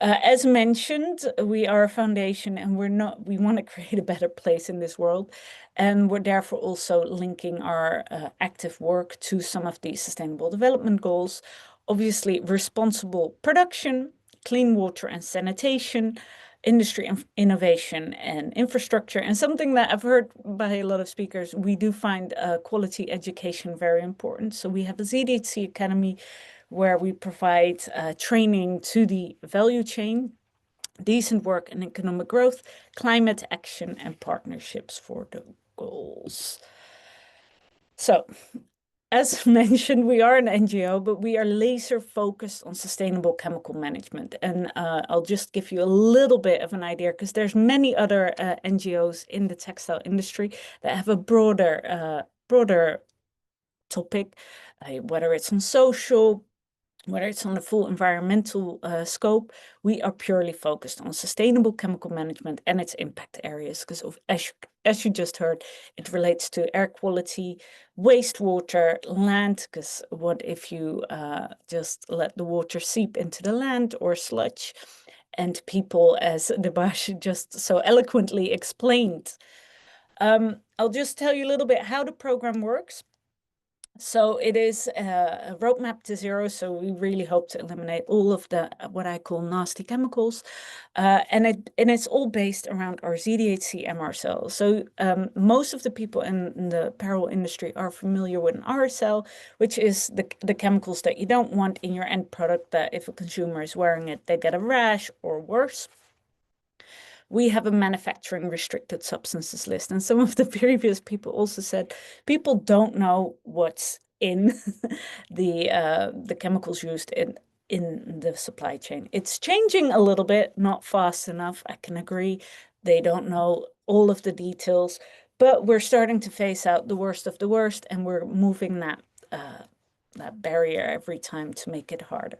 As mentioned, we are a foundation and we want to create a better place in this world. And we're therefore also linking our active work to some of these sustainable development goals. Obviously, responsible production, clean water and sanitation, industry innovation and infrastructure. And something that I've heard by a lot of speakers, we do find quality education very important. So we have a ZDHC Academy where we provide training to the value chain, decent work and economic growth, climate action, and partnerships for the goals. So, as mentioned, we are an NGO, but we are laser focused on sustainable chemical management. And I'll just give you a little bit of an idea, because there's many other NGOs in the textile industry that have a broader topic, whether it's on social, whether it's on the full environmental scope. We are purely focused on sustainable chemical management and its impact areas, because as you just heard, it relates to air quality, wastewater, land, because what if you just let the water seep into the land, or sludge, and people, as Debash just so eloquently explained. I'll just tell you a little bit how the program works. So it is a roadmap to zero. So we really hope to eliminate all of the what I call nasty chemicals, and it's all based around our ZDHC MRSL. So most of the people in the apparel industry are familiar with an RSL, which is the chemicals that you don't want in your end product, that if a consumer is wearing it, they get a rash or worse. We have a manufacturing restricted substances list. And some of the previous people also said people don't know what's in the chemicals used in the supply chain. It's changing a little bit, not fast enough, I can agree. They don't know all of the details, but we're starting to phase out the worst of the worst, and we're moving that barrier every time to make it harder.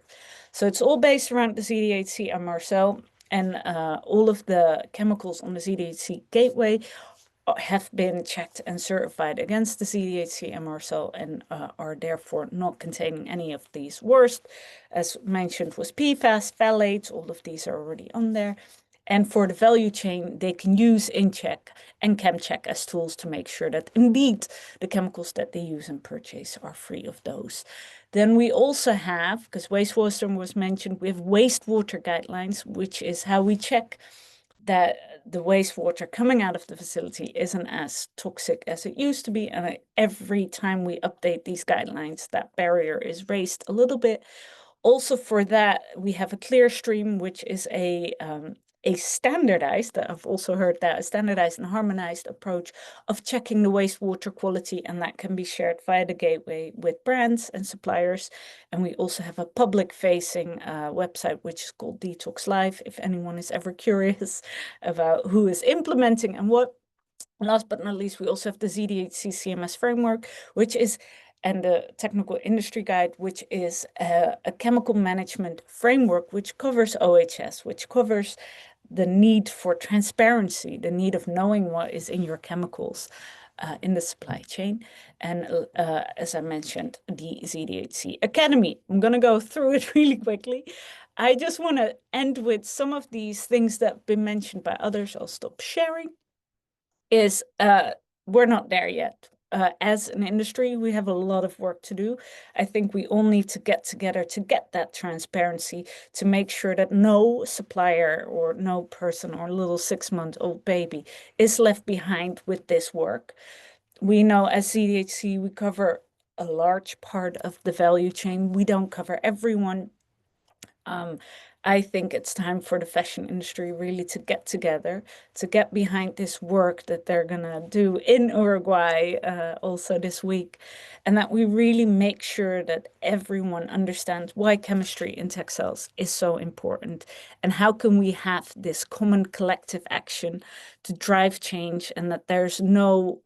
So it's all based around the ZDHC MRSL. And all of the chemicals on the ZDHC gateway have been checked and certified against the ZDHC MRSL, and are therefore not containing any of these worst. As mentioned was PFAS, phthalates, all of these are already on there. And for the value chain, they can use InCheck and ChemCheck as tools to make sure that indeed the chemicals that they use and purchase are free of those. Then we also have, because wastewater was mentioned, we have wastewater guidelines, which is how we check that the wastewater coming out of the facility isn't as toxic as it used to be. And every time we update these guidelines, that barrier is raised a little bit. Also for that, we have a clear stream, which is a standardized, I've also heard that, a standardized and harmonized approach of checking the wastewater quality, and that can be shared via the gateway with brands and suppliers. And we also have a public-facing website, which is called Detox Live, if anyone is ever curious about who is implementing and what. And last but not least, we also have the ZDHC CMS framework, which is, and the technical industry guide, which is a chemical management framework, which covers OHS, which covers the need for transparency, the need of knowing what is in your chemicals in the supply chain. And as I mentioned, the ZDHC Academy. I'm going to go through it really quickly. I just want to end with some of these things that have been mentioned by others. I'll stop sharing. We're not there yet. as an industry, we have a lot of work to do. I think we all need to get together to get that transparency, to make sure that no supplier or no person or little 6-month-old baby is left behind with this work. We know as CDHC, we cover a large part of the value chain. We don't cover everyone. I think it's time for the fashion industry really to get together, to get behind this work that they're gonna do in Uruguay also this week, and that we really make sure that everyone understands why chemistry in textiles is so important, and how can we have this common collective action to drive change, and that there's no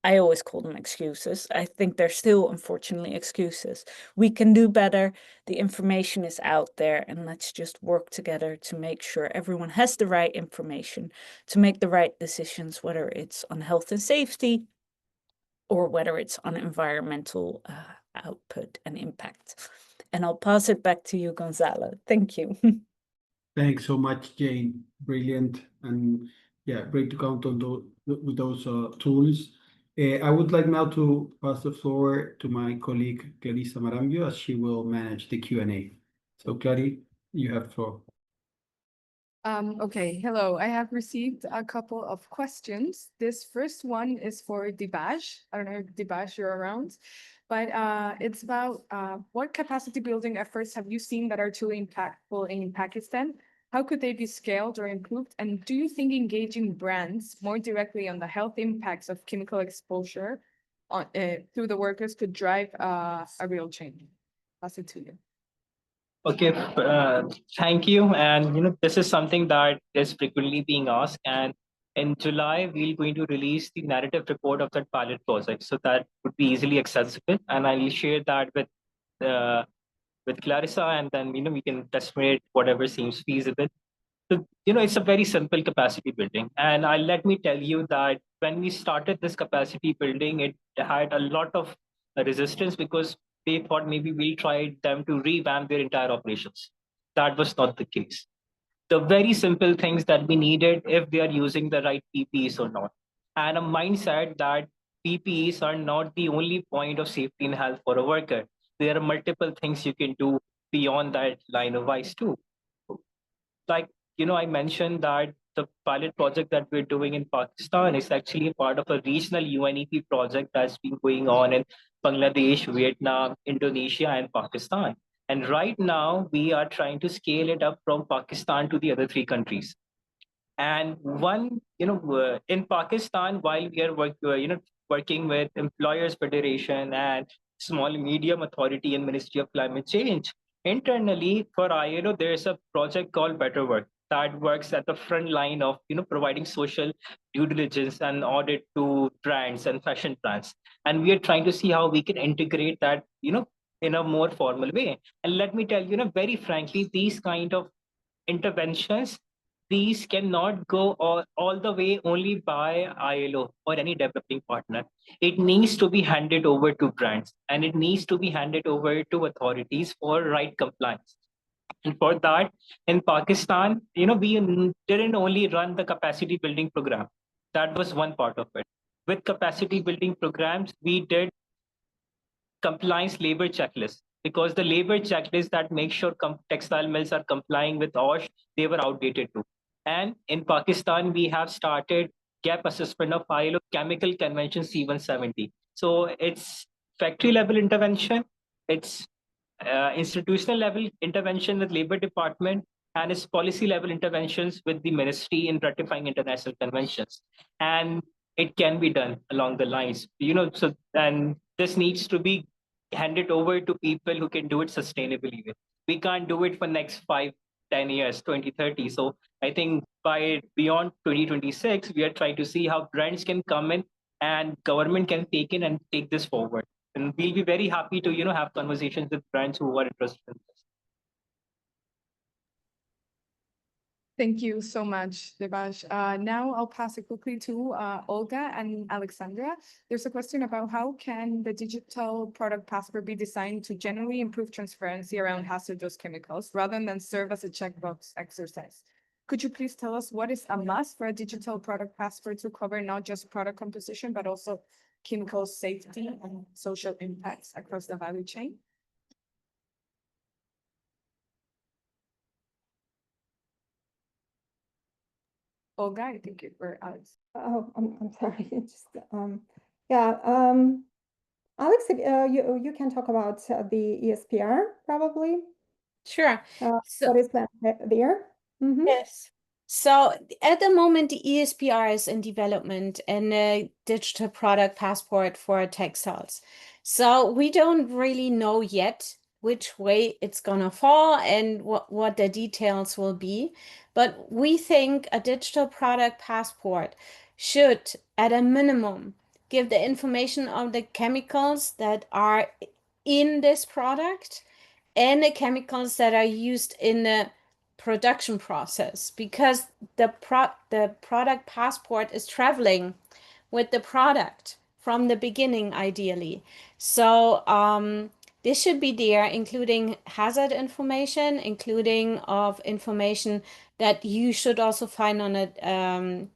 I always call them excuses. I think they're still, unfortunately, excuses. We can do better. The information is out there, and let's just work together to make sure everyone has the right information to make the right decisions, whether it's on health and safety or whether it's on environmental output and impact. And I'll pass it back to you, Gonzalo. Thank you. Thanks so much, Jane. Brilliant. And yeah, great to count on with those tools. I would like now to pass the floor to my colleague, Clarissa Marambio, as she will manage the Q&A. So, Clary, you have the floor. Okay, hello. I have received a couple of questions. This first one is for Dibash. I don't know if Dibash you're around, but it's about what capacity building efforts have you seen that are truly impactful in Pakistan? How could they be scaled or improved? And do you think engaging brands more directly on the health impacts of chemical exposure on through the workers could drive a real change? Pass it to you. Okay, thank you. And this is something that is frequently being asked. And in July, we're going to release the narrative report of that pilot project, so that would be easily accessible. And I'll share that with Clarissa, and then we can estimate whatever seems feasible. So it's a very simple capacity building. And let me tell you that when we started this capacity building, it had a lot of resistance because they thought maybe we'll try them to revamp their entire operations. That was not the case. The very simple things that we needed, if they are using the right PPEs or not, and a mindset that PPEs are not the only point of safety and health for a worker. There are multiple things you can do beyond that line of vice too. Like I mentioned that the pilot project that we're doing in Pakistan is actually a part of a regional UNEP project that's been going on in Bangladesh, Vietnam, Indonesia, and Pakistan. And right now, we are trying to scale it up from Pakistan to the other 3 countries. And one, in Pakistan, while we are working with Employers Federation and Small and Medium Authority and Ministry of Climate Change, internally for ILO, there's a project called Better Work that works at the front line of providing social due diligence and audit to brands and fashion brands. And we are trying to see how we can integrate that in a more formal way. And let me tell you, very frankly, these kind of interventions, these cannot go all the way only by ILO or any developing partner. It needs to be handed over to brands, and it needs to be handed over to authorities for right compliance. And for that, in Pakistan, we didn't only run the capacity building program. That was one part of it. With capacity building programs, we did compliance labor checklist, because the labor checklist that make sure textile mills are complying with OSH, they were outdated too. And in Pakistan, we have started gap assessment of ILO Chemical Convention C170. So it's factory level intervention, it's institutional level intervention with labor department, and it's policy level interventions with the ministry in ratifying international conventions. And it can be done along the lines, so, and this needs to be handed over to people who can do it sustainably. We can't do it for next 5, 10 years, 2030. So I think by beyond 2026, we are trying to see how brands can come in and government can take in and take this forward. And we'll be very happy to, have conversations with brands who are interested in this. Thank you so much, Debash. Now I'll pass it quickly to Olga and Alexandra. There's a question about how can the digital product passport be designed to generally improve transparency around hazardous chemicals rather than serve as a checkbox exercise. Could you please tell us what is a must for a digital product passport to cover not just product composition, but also chemical safety and social impacts across the value chain? Olga, I think you were out. Oh, I'm sorry. Just yeah. Alex, you can talk about the ESPR probably. Sure. So What is planned there? Mm-hmm. yes. So at the moment, the ESPR is in development and a digital product passport for textiles. So we don't really know yet which way it's gonna fall and what the details will be. But we think a digital product passport should, at a minimum, give the information on the chemicals that are in this product and the chemicals that are used in the production process, because the product passport is traveling with the product from the beginning, ideally. So this should be there, including hazard information, including of information that you should also find on a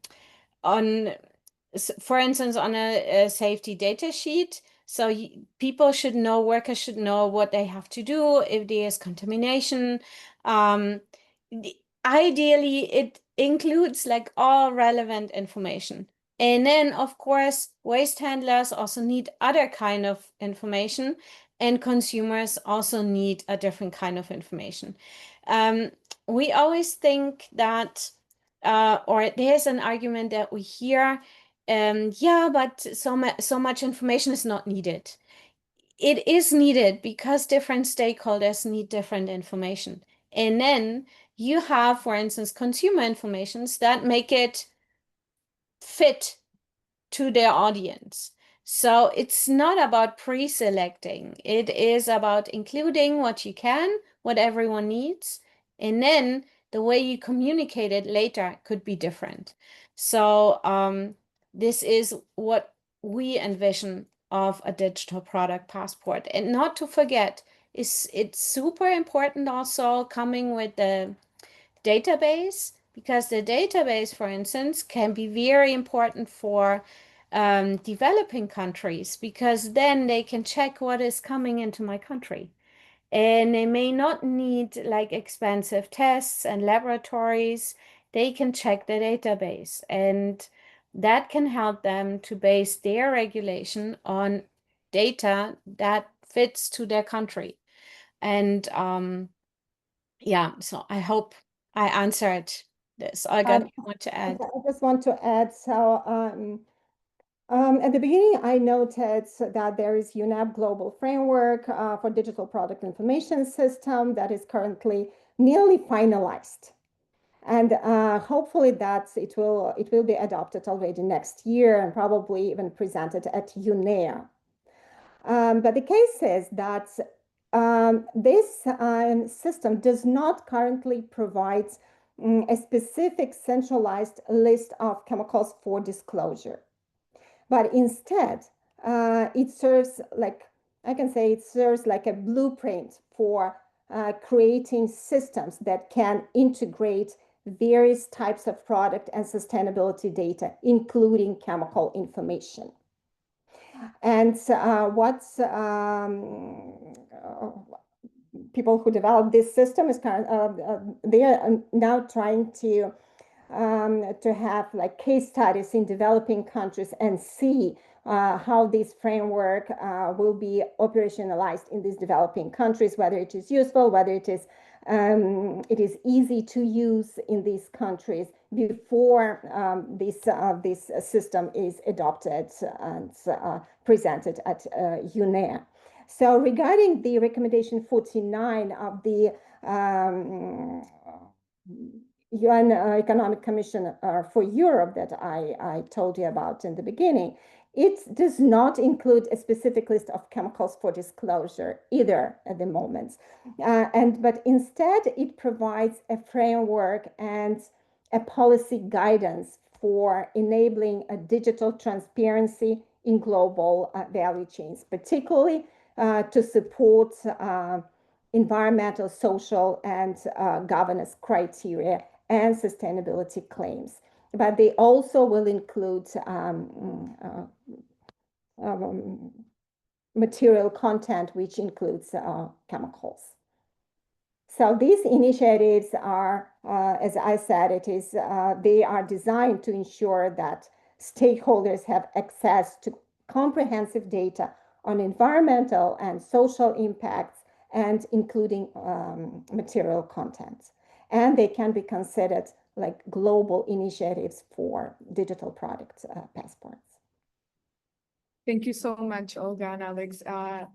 for instance, on a safety data sheet. So people should know, workers should know what they have to do if there's contamination. Ideally, it includes like all relevant information. And then, of course, waste handlers also need other kind of information, and consumers also need a different kind of information. We always think that, or there's an argument that we hear, yeah, but so much information is not needed. It is needed because different stakeholders need different information. And then you have, for instance, consumer informations that make it fit to their audience. So it's not about pre-selecting. It is about including what you can, what everyone needs, and then the way you communicate it later could be different. So this is what we envision of a digital product passport. And not to forget, it's super important also coming with the database, because the database, for instance, can be very important for developing countries, because then they can check what is coming into my country. And they may not need like expensive tests and laboratories. They can check the database, and that can help them to base their regulation on data that fits to their country. And yeah, so I hope I answered this. Olga, do you want to add? I just want to add, so at the beginning, I noted that there is UNEP Global Framework for Digital Product Information System that is currently nearly finalized. And hopefully that it will be adopted already next year and probably even presented at UNEP. But the case is that this system does not currently provide a specific centralized list of chemicals for disclosure. But instead, it serves like, I can say it serves like a blueprint for creating systems that can integrate various types of product and sustainability data, including chemical information. And people who develop this system is they are now trying to have like case studies in developing countries and see how this framework will be operationalized in these developing countries, whether it is useful, whether it is easy to use in these countries before this system is adopted and presented at UNEP. So regarding the recommendation 49 of the UN Economic Commission for Europe that I told you about in the beginning, it does not include a specific list of chemicals for disclosure either at the moment. But instead, it provides a framework and a policy guidance for enabling a digital transparency in global value chains, particularly to support environmental, social, and governance criteria and sustainability claims. But they also will include material content, which includes chemicals. So these initiatives are, as I said, they are designed to ensure that stakeholders have access to comprehensive data on environmental and social impacts, and including material content. And they can be considered like global initiatives for digital product passports. Thank you so much, Olga and Alex.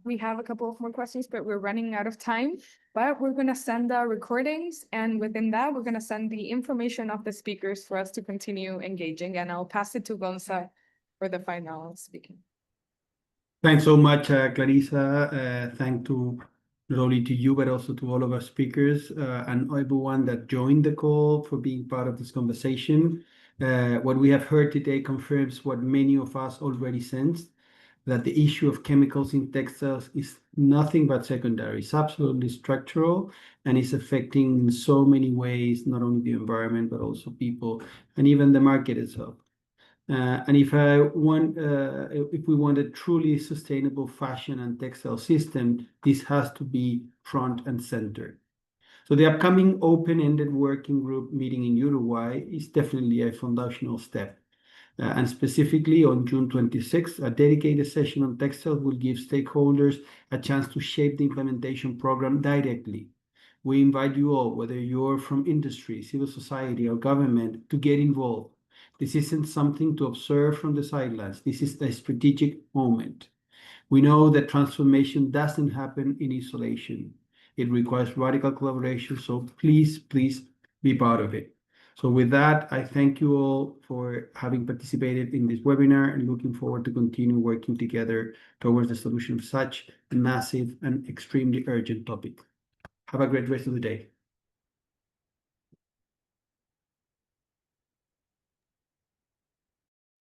We have a couple of more questions, but we're running out of time. But we're going to send the recordings, and within that, we're going to send the information of the speakers for us to continue engaging. And I'll pass it to Gonza for the final speaking. Thanks so much, Clarissa. Thank to not only to you, but also to all of our speakers and everyone that joined the call for being part of this conversation. What we have heard today confirms what many of us already sensed, that the issue of chemicals in textiles is nothing but secondary. It's absolutely structural, and it's affecting in so many ways, not only the environment, but also people and even the market itself. And if we want a truly sustainable fashion and textile system, this has to be front and center. So the upcoming open-ended working group meeting in Uruguay is definitely a foundational step. And specifically on June 26th, a dedicated session on textiles will give stakeholders a chance to shape the implementation program directly. We invite you all, whether you're from industry, civil society, or government, to get involved. This isn't something to observe from the sidelines. This is a strategic moment. We know that transformation doesn't happen in isolation. It requires radical collaboration, so please be part of it. So with that, I thank you all for having participated in this webinar and looking forward to continue working together towards the solution of such a massive and extremely urgent topic. Have a great rest of the day.